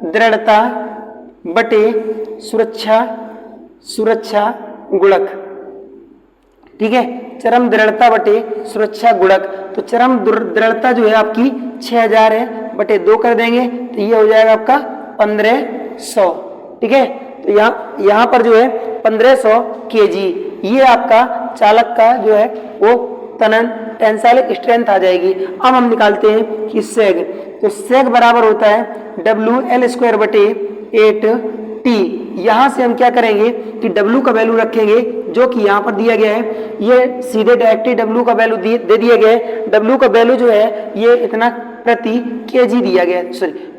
S1: दृढ़ता बटे सुरक्षा गुणक। ठीक है, चरम दृढ़ता बटे सुरक्षा गुणक। तो चरम दृढ़ता जो है आपकी 6000 है, बटे 2 कर देंगे तो ये हो जाएगा आपका 1500। ठीक है, तो यहाँ पर जो है 1500 केजी, ये आपका चालक का जो है वो तनन टेंसाइल स्ट्रेंथ आ जाएगी। अब हम निकालते हैं कि सेग, तो सेग बराबर होता है WL² बटे 8T। यहाँ से हम क्या करेंगे कि W का वैल्यू रखेंगे जो कि यहाँ पर दिया गया है, ये सीधे डायरेक्टली W का वैल्यू दे दिया गया है। W का वैल्यू जो है ये इतना प्रति केजी दिया गया,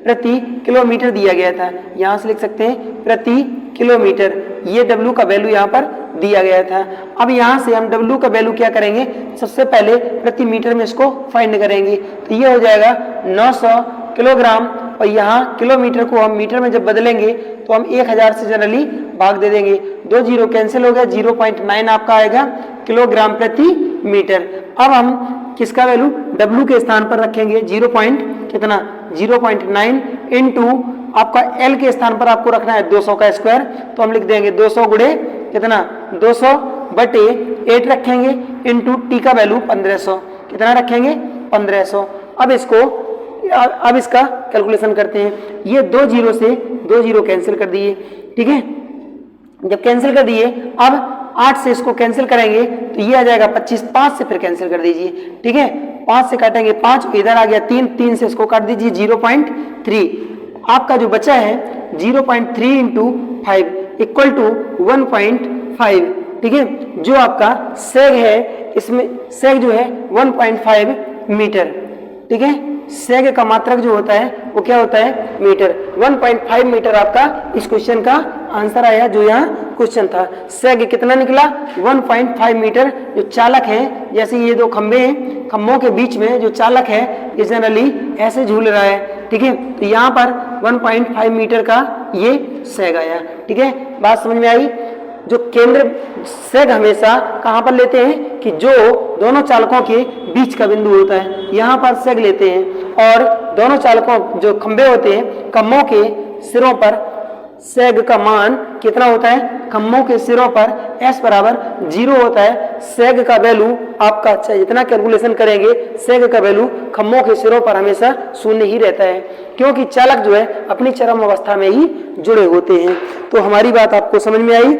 S1: प्रति किलोमीटर दिया गया था। यहाँ से लिख सकते हैं प्रति किलोमीटर, ये W का वैल्यू यहाँ पर दिया गया था। अब यहाँ से हम W का वैल्यू क्या करेंगे? सबसे पहले प्रति मीटर में इसको फाइंड करेंगे, तो ये हो जाएगा 900 किलोग्राम, और यहाँ किलोमीटर को हम मीटर में जब बदलेंगे तो हम 1000 से जनरली भाग दे देंगे, 2 जीरो कैंसिल हो गया, 0.9 आपका आएगा किलोग्राम प्रति मीटर। अब हम किसका वैल्यू W के स्थान पर रखेंगे? 0.9 इंटू आपका L के स्थान पर आपको रखना है 200 का स्क्वायर, तो हम लिख देंगे 200 गुणे कितना? 200 बटे 8 रखेंगे इंटू टी का वैल्यू 1500, कितना रखेंगे? 1500। अब इसका कैलकुलेशन करते हैं। ये 2 जीरो से 2 जीरो कैंसिल कर दिए। ठीक है, जब कैंसिल कर दिए, अब 8 से इसको कैंसिल करेंगे तो ये आ जाएगा 25, 5 से फिर कैंसिल कर दीजिए। ठीक है, 5 से काटेंगे 5, इधर आ गया 3, 3 से इसको काट दीजिए 0.3। आपका जो बचा है 0.3 इंटू 5 इक्वल टू 1.5। ठीक है, जो आपका सेग है, इसमें सेग जो है 1.5 मीटर। ठीक है, सेग का मात्रक जो होता है वो क्या होता है? मीटर। 1.5 मीटर आपका इस क्वेश्चन का आंसर आया, जो यहाँ क्वेश्चन था। सेग कितना निकला? 1.5 मीटर। जो चालक है, जैसे ये 2 खंबे हैं, खंभों के बीच में जो चालक है ये जनरली ऐसे झूल रहा है। ठीक है, तो यहाँ पर 1.5 मीटर का ये सेग आया। ठीक है, बात समझ में आई? जो केंद्र सेग हमेशा कहाँ पर लेते हैं कि जो दोनों चालकों के बीच का बिंदु होता है, यहाँ पर सेग लेते हैं। और दोनों चालकों जो खंभे होते हैं, खंभों के सिरों पर सेग का मान कितना होता है? खंभों के सिरों पर S बराबर 0 होता है। सेग का वैल्यू आपका जितना कैलकुलेशन करेंगे, सेग का वैल्यू खंभों के सिरों पर हमेशा 0 ही रहता है, क्योंकि चालक जो है अपनी चरम अवस्था में ही जुड़े होते हैं। तो हमारी बात आपको समझ में आई।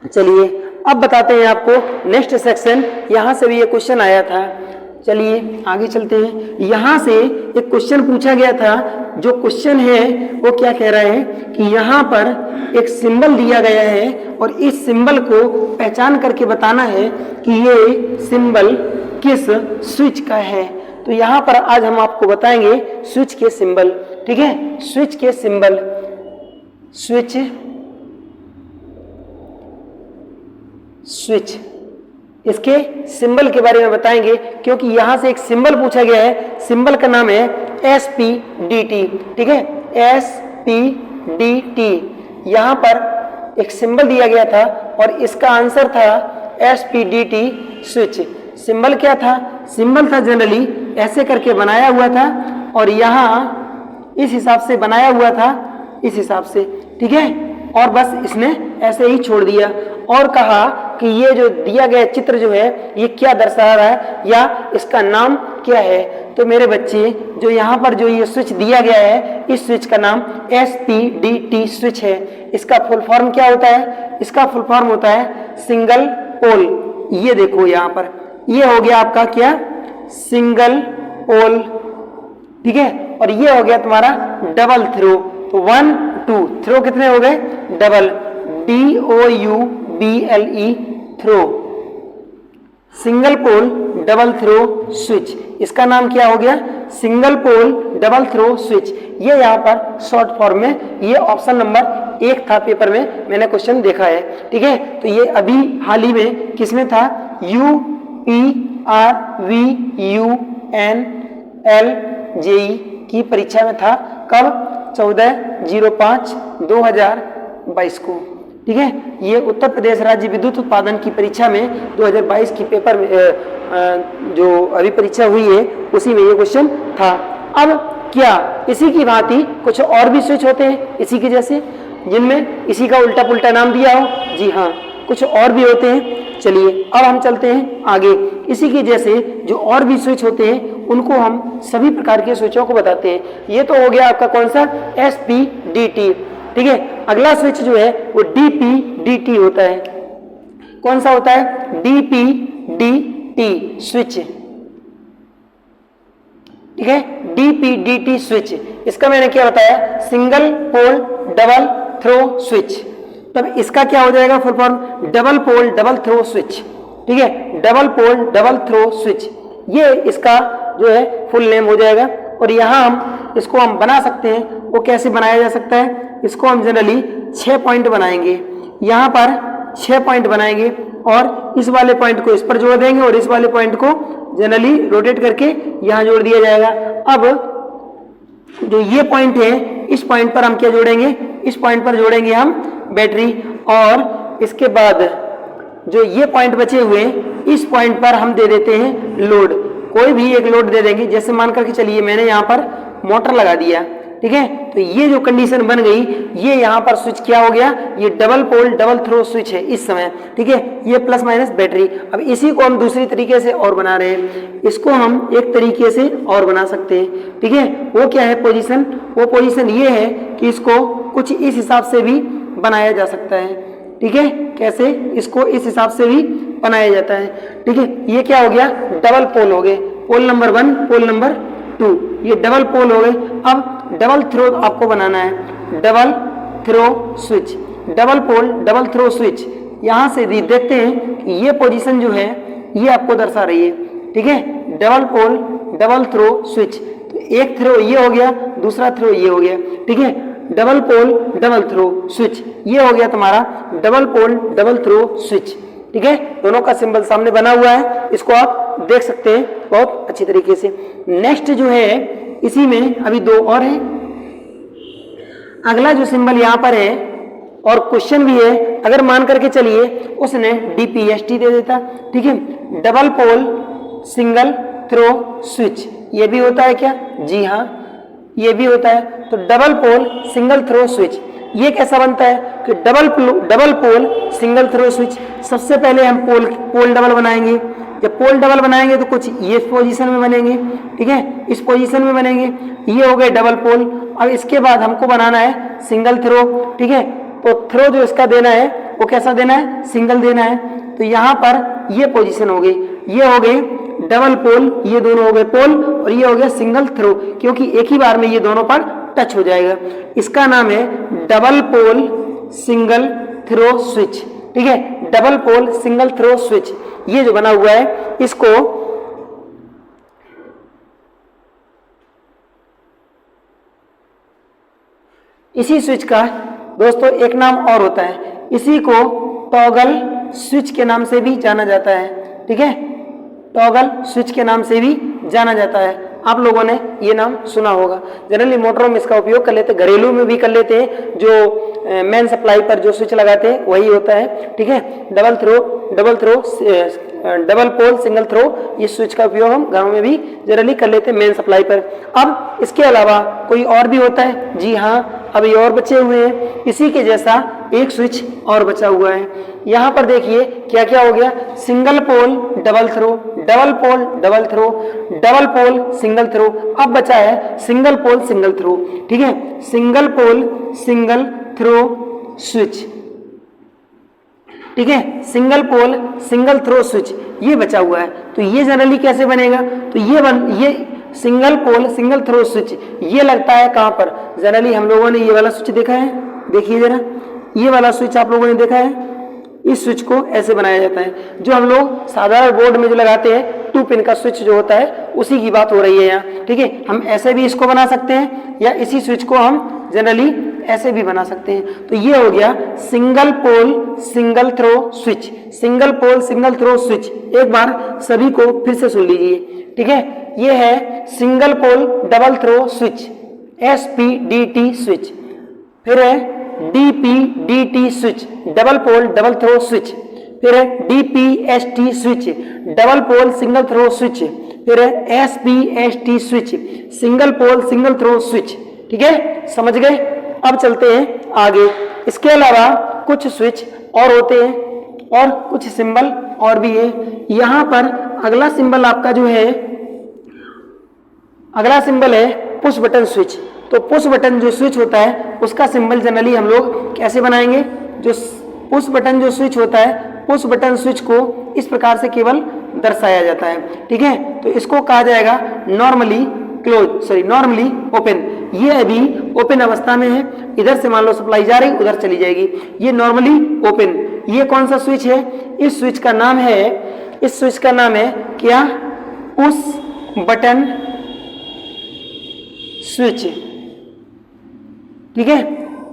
S1: चलिए अब बताते हैं आपको नेक्स्ट सेक्शन। यहाँ से भी ये क्वेश्चन आया था। चलिए आगे चलते हैं। यहाँ से एक क्वेश्चन पूछा गया था। जो क्वेश्चन है वो क्या कह रहा है कि यहाँ पर एक सिंबल दिया गया है और इस सिंबल को पहचान करके बताना है कि ये सिंबल किस स्विच का है। तो यहाँ पर आज हम आपको बताएंगे स्विच के सिंबल। ठीक है, स्विच के सिंबल, स्विच इसके सिंबल के बारे में बताएंगे, क्योंकि यहां से एक सिंबल पूछा गया है। सिंबल का नाम है SPDT। ठीक है, SPDT यहां पर एक सिंबल दिया गया था और इसका आंसर था SPDT स्विच। सिंबल क्या था? सिंबल था जनरली ऐसे करके बनाया हुआ था और यहां इस हिसाब से बनाया हुआ था, इस हिसाब से। ठीक है, और बस इसने ऐसे ही छोड़ दिया और कहा कि ये जो दिया गया चित्र जो है ये क्या दर्शा रहा है या इसका नाम क्या है। तो मेरे बच्चे, जो यहाँ पर जो ये स्विच दिया गया है, इस स्विच का नाम SPDT स्विच है। इसका फुल फॉर्म क्या होता है? इसका फुल फॉर्म होता है सिंगल पोल। ये देखो यहाँ पर, ये हो गया आपका क्या? Single pole. ठीक है, और ये हो गया तुम्हारा डबल थ्रो। तो 1 2 थ्रो कितने हो गए? Double, DOUBLE throw. Single pole double throw switch, इसका नाम क्या हो गया? Single pole double throw switch. ये यहाँ पर शॉर्ट फॉर्म में, ये ऑप्शन नंबर 1 था पेपर में, मैंने क्वेश्चन देखा है। ठीक है, तो ये अभी हाल ही में किसमें था? UPRVUNL JEE की परीक्षा में था। कब? 14/05/2022 को। ठीक है, ये उत्तर प्रदेश राज्य विद्युत उत्पादन की परीक्षा में 2022 की पेपर में जो अभी परीक्षा हुई है उसी में ये क्वेश्चन था। अब क्या इसी की भांति कुछ और भी स्विच होते हैं इसी के जैसे, जिनमें इसी का उल्टा पुल्टा नाम दिया हो? जी हाँ, कुछ और भी होते हैं। चलिए अब हम चलते हैं आगे। इसी के जैसे जो और भी स्विच होते हैं उनको हम सभी प्रकार के स्विचों को बताते हैं। ये तो हो गया आपका कौन सा? SPDT। ठीक है, अगला स्विच जो है वो DPDT होता है। कौन सा होता है? DPDT switch. ठीक है, DPDT स्विच, इसका मैंने क्या बताया? Single pole double throw switch. तब इसका क्या हो जाएगा full form? Double pole double throw switch. ठीक है, double pole double throw switch, ये इसका जो है फुल नेम हो जाएगा। और यहाँ हम इसको हम बना सकते हैं। वो कैसे बनाया जा सकता है? इसको हम जनरली 6 पॉइंट बनाएंगे। यहाँ पर 6 पॉइंट बनाएंगे और इस वाले पॉइंट को इस पर जोड़ देंगे और इस वाले पॉइंट को जनरली रोटेट करके यहाँ जोड़ दिया जाएगा। अब जो ये पॉइंट है, इस पॉइंट पर हम क्या जोड़ेंगे? इस पॉइंट पर जोड़ेंगे हम बैटरी। और इसके बाद जो ये पॉइंट बचे हुए, इस पॉइंट पर हम दे देते हैं लोड। कोई भी एक लोड दे देंगे। जैसे मान करके चलिए मैंने यहाँ पर मोटर लगा दिया। ठीक है, तो ये जो कंडीशन बन गई, ये यहाँ पर स्विच क्या हो गया? ये double pole double throw switch है इस समय। ठीक है, ये प्लस माइनस बैटरी। अब इसी को हम दूसरी तरीके से और बना रहे हैं। इसको हम एक तरीके से और बना सकते हैं। ठीक है, वो क्या है पोजीशन? वो पोजीशन ये है कि इसको कुछ इस हिसाब से भी बनाया जा सकता है। ठीक है, कैसे? इसको इस हिसाब से भी बनाया जाता है। ठीक है, ये क्या हो गया? डबल पोल हो गए। पोल नंबर 1, पोल नंबर 2, ये डबल पोल हो गए। अब डबल थ्रो आपको बनाना है, double throw switch, double pole double throw switch. यहाँ से देखते हैं कि ये पोजीशन जो है ये आपको दर्शा रही है। ठीक है, double pole double throw switch. तो एक थ्रो ये हो गया, दूसरा थ्रो ये हो गया। ठीक है, double pole double throw switch, ये हो गया तुम्हारा double pole double throw switch. ठीक है, दोनों का सिंबल सामने बना हुआ है, इसको आप देख सकते हैं बहुत अच्छी तरीके से। नेक्स्ट जो है इसी में अभी 2 और हैं। अगला जो सिंबल यहाँ पर है और क्वेश्चन भी है, अगर मान करके चलिए उसने DPST दे देता, ठीक है, double pole single throw switch, ये भी होता है क्या? जी हाँ, ये भी होता है। तो double pole single throw switch ये कैसा बनता है कि double pole single throw switch. सबसे पहले हम पोल डबल बनाएंगे। जब पोल डबल बनाएंगे तो कुछ ये पोजीशन में बनेंगे, ठीक है, इस पोजीशन में बनेंगे, ये हो गए डबल पोल। अब इसके बाद हमको बनाना है सिंगल थ्रो, ठीक है, तो थ्रो जो इसका देना है वो कैसा देना है? सिंगल देना है। तो यहाँ पर ये पोजीशन हो गई, ये हो गई डबल पोल, ये दोनों हो गए पोल, और ये हो गया सिंगल थ्रो, क्योंकि एक ही बार में ये दोनों पर टच हो जाएगा। इसका नाम है double pole single throw switch, ठीक है, double pole single throw switch. ये जो बना हुआ है इसको इसी स्विच का दोस्तों एक नाम और होता है, इसी को टॉगल स्विच के नाम से भी जाना जाता है, ठीक है, टॉगल स्विच के नाम से भी जाना जाता है। आप लोगों ने ये नाम सुना होगा। जनरली मोटरों में इसका उपयोग कर लेते हैं, घरेलू में भी कर लेते हैं, जो मेन सप्लाई पर जो स्विच लगाते हैं वही होता है, ठीक है। डबल पोल सिंगल थ्रो, ये स्विच का उपयोग हम घरों में भी जनरली कर लेते हैं मेन सप्लाई पर। अब इसके अलावा कोई और भी होता है? जी हाँ, अब ये और बचे हुए हैं, इसी के जैसा एक स्विच और बचा हुआ है। यहाँ पर देखिए क्या क्या हो गया, single pole double throw, double pole double throw, double pole single throw. अब बचा है सिंगल पोल सिंगल थ्रो, ठीक है, single pole single throw switch, ठीक है, single pole single throw switch ये बचा हुआ है। तो ये जनरली कैसे बनेगा? तो ये single pole single throw switch ये लगता है कहां पर? जनरली हम लोगों ने ये वाला स्विच देखा है, देखिए जरा, ये वाला स्विच आप लोगों ने देखा है। इस स्विच को ऐसे बनाया जाता है, जो हम लोग साधारण बोर्ड में जो लगाते हैं 2 पिन का स्विच जो होता है उसी की बात हो रही है यहाँ, ठीक है। हम ऐसे भी इसको बना सकते हैं, या इसी स्विच को हम जनरली ऐसे भी बना सकते हैं। तो ये हो गया single pole single throw switch, single pole single throw switch. एक बार सभी को फिर से सुन लीजिए, ठीक है। ये है single pole double throw switch, SPDT switch, फिर है DPDT switch, double pole double throw switch, फिर है DPST switch, double pole single throw switch, फिर है SPST switch, single pole single throw switch, ठीक है, समझ गए। अब चलते हैं आगे। इसके अलावा कुछ स्विच और होते हैं और कुछ सिंबल और भी है। यहाँ पर अगला सिंबल आपका जो है, अगला सिंबल है पुश बटन स्विच। तो पुश बटन जो स्विच होता है उसका सिंबल जनरली हम लोग कैसे बनाएंगे? जो पुश बटन जो स्विच होता है, पुश बटन स्विच को इस प्रकार से केवल दर्शाया जाता है, ठीक है। तो इसको कहा जाएगा नॉर्मली नॉर्मली ओपन। ये अभी ओपन अवस्था में है, इधर से मान लो सप्लाई जा रही, उधर चली जाएगी, ये नॉर्मली ओपन। ये कौन सा स्विच है? इस स्विच का नाम है क्या? पुश बटन स्विच, ठीक है।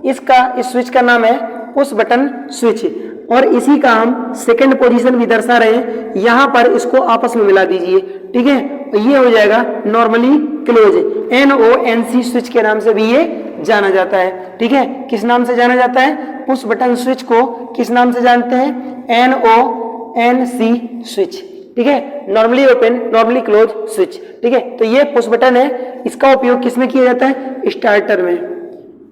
S1: इस स्विच का नाम है पुश बटन स्विच, और इसी का हम सेकंड पोजीशन भी दर्शा रहे हैं। यहां पर इसको आपस में मिला दीजिए, ठीक है, ये हो जाएगा नॉर्मली क्लोज, NONC स्विच के नाम से भी ये जाना जाता है, ठीक है। किस नाम से जाना जाता है? पुश बटन स्विच को किस नाम से जानते हैं? NONC स्विच, ठीक है, normally open normally close switch, ठीक है। तो ये पुश बटन है, इसका उपयोग किसमें किया जाता है? स्टार्टर में।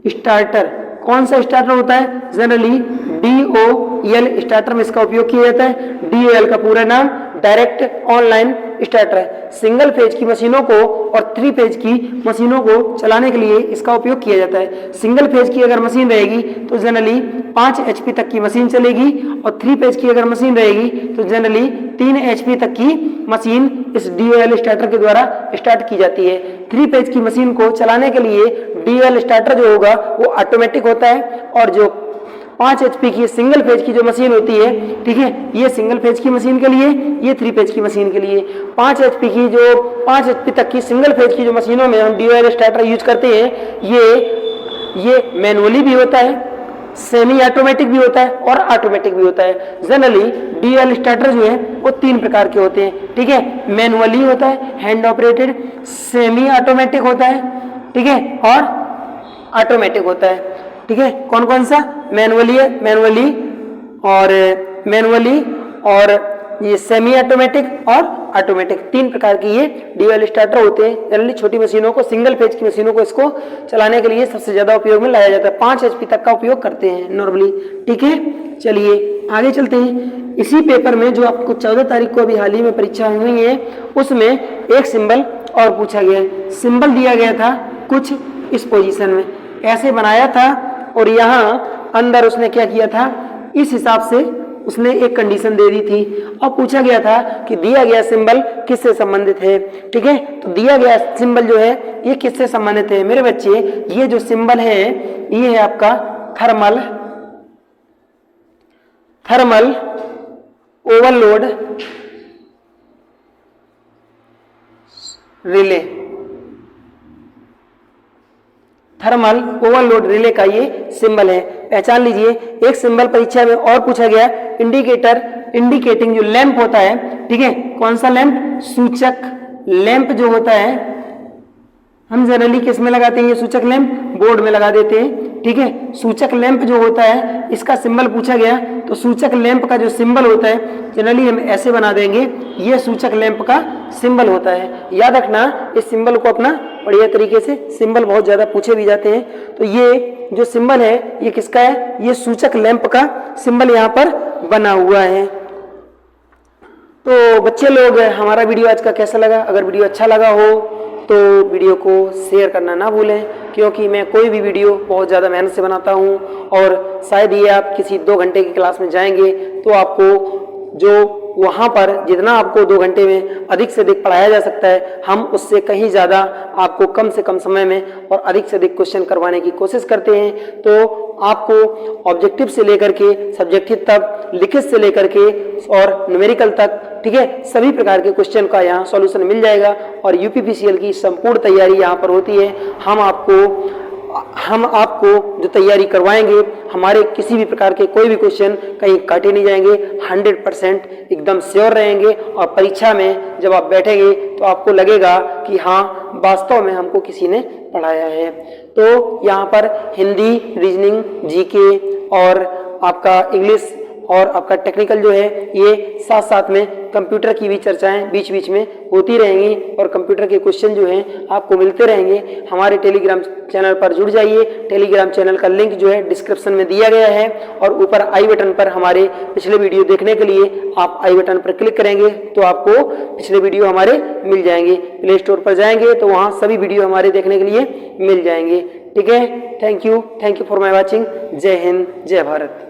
S1: स्टार्टर कौन सा स्टार्टर होता है? जनरली DOL स्टार्टर में इसका उपयोग किया जाता है। DOL का पूरा नाम डायरेक्ट ऑनलाइन स्टार्टर है। सिंगल फेज की मशीनों को और 3 फेज की मशीनों को चलाने के लिए इसका उपयोग किया जाता है। सिंगल फेज की अगर मशीन रहेगी तो जनरली 5 HP तक की मशीन चलेगी, और 3 फेज की अगर मशीन रहेगी तो जनरली 3 HP तक की मशीन इस DOL स्टार्टर के द्वारा स्टार्ट की जाती है। 3 फेज की मशीन को चलाने के लिए DOL स्टार्टर जो होगा वो ऑटोमेटिक होता है, और जो 5 HP की सिंगल फेज की जो मशीन होती है, ठीक है, ये सिंगल फेज की मशीन के लिए, ये 3 फेज की मशीन के लिए। 5 HP की जो 5 HP तक की सिंगल फेज की जो मशीनों में हम DOL स्टार्टर यूज करते हैं, ये मैनुअली भी होता है, सेमी ऑटोमेटिक भी होता है और ऑटोमेटिक भी होता है। जनरली DOL स्टार्टर जो है वो 3 प्रकार के होते हैं, ठीक है। मैनुअली होता है, हैंड ऑपरेटेड, सेमी ऑटोमेटिक होता है, ठीक है, और ऑटोमेटिक होता है। ठीक है, कौन कौन सा, मैनुअली है, मैनुअली और ये सेमी ऑटोमेटिक और ऑटोमेटिक, 3 प्रकार की ये डीएल स्टार्टर होते हैं। जनरली छोटी मशीनों को, सिंगल फेज की मशीनों को इसको चलाने के लिए सबसे ज्यादा उपयोग में लाया जाता है। 5 HP तक का उपयोग करते हैं नॉर्मली। ठीक है, चलिए आगे चलते हैं। इसी पेपर में जो आपको 14 तारीख को अभी हाल ही में परीक्षा हुई है, उसमें एक सिंबल और पूछा गया है। सिंबल दिया गया था कुछ इस पोजीशन में ऐसे बनाया था, और यहाँ अंदर उसने क्या किया था, इस हिसाब से उसने एक कंडीशन दे दी थी। अब पूछा गया था कि दिया गया सिंबल किससे संबंधित है। ठीक है, तो दिया गया सिंबल जो है ये किससे संबंधित है मेरे बच्चे, ये जो सिंबल है ये है आपका thermal overload relay, thermal overload relay का ये सिंबल है, पहचान लीजिए। एक सिंबल परीक्षा में और पूछा गया, इंडिकेटिंग जो लैंप होता है, ठीक है, कौन सा लैंप, सूचक लैंप जो होता है, हम जनरली किस में लगाते हैं, ये सूचक लैंप बोर्ड में लगा देते हैं। ठीक है, सूचक लैंप जो होता है इसका सिंबल पूछा गया, तो सूचक लैंप का जो सिंबल होता है जनरली हम ऐसे बना देंगे, ये सूचक लैंप का सिंबल होता है। याद रखना इस सिंबल को अपना बढ़िया तरीके से, सिंबल बहुत ज्यादा पूछे भी जाते हैं। तो ये जो सिंबल है ये किसका है, ये सूचक लैंप का सिंबल यहाँ पर बना हुआ है। तो बच्चे लोग हमारा वीडियो आज का कैसा लगा, अगर वीडियो अच्छा लगा हो तो वीडियो को शेयर करना ना भूलें, क्योंकि मैं कोई भी वीडियो बहुत ज़्यादा मेहनत से बनाता हूँ, और शायद ये आप किसी 2 घंटे की क्लास में जाएंगे तो आपको जो वहाँ पर जितना आपको 2 घंटे में अधिक से अधिक पढ़ाया जा सकता है, हम उससे कहीं ज़्यादा आपको कम से कम समय में और अधिक से अधिक क्वेश्चन करवाने की कोशिश करते हैं। तो आपको ऑब्जेक्टिव से लेकर के सब्जेक्टिव तक, लिखित से लेकर के और न्यूमेरिकल तक, ठीक है, सभी प्रकार के क्वेश्चन का यहाँ सॉल्यूशन मिल जाएगा। और यूपीपीसीएल की संपूर्ण तैयारी यहाँ पर होती है। हम आपको जो तैयारी करवाएंगे, हमारे किसी भी प्रकार के कोई भी क्वेश्चन कहीं काटे नहीं जाएंगे, 100% एकदम श्योर रहेंगे। और परीक्षा में जब आप बैठेंगे तो आपको लगेगा कि हाँ वास्तव में हमको किसी ने पढ़ाया है। तो यहाँ पर हिंदी, रीजनिंग, जीके और आपका इंग्लिश और आपका टेक्निकल जो है, ये साथ साथ में कंप्यूटर की भी चर्चाएं बीच बीच में होती रहेंगी, और कंप्यूटर के क्वेश्चन जो हैं आपको मिलते रहेंगे। हमारे टेलीग्राम चैनल पर जुड़ जाइए। टेलीग्राम चैनल का लिंक जो है डिस्क्रिप्शन में दिया गया है, और ऊपर आई बटन पर हमारे पिछले वीडियो देखने के लिए आप आई बटन पर क्लिक करेंगे तो आपको पिछले वीडियो हमारे मिल जाएंगे। प्ले स्टोर पर जाएंगे तो वहाँ सभी वीडियो हमारे देखने के लिए मिल जाएंगे। ठीक है, thank you for my watching. जय हिंद, जय भारत।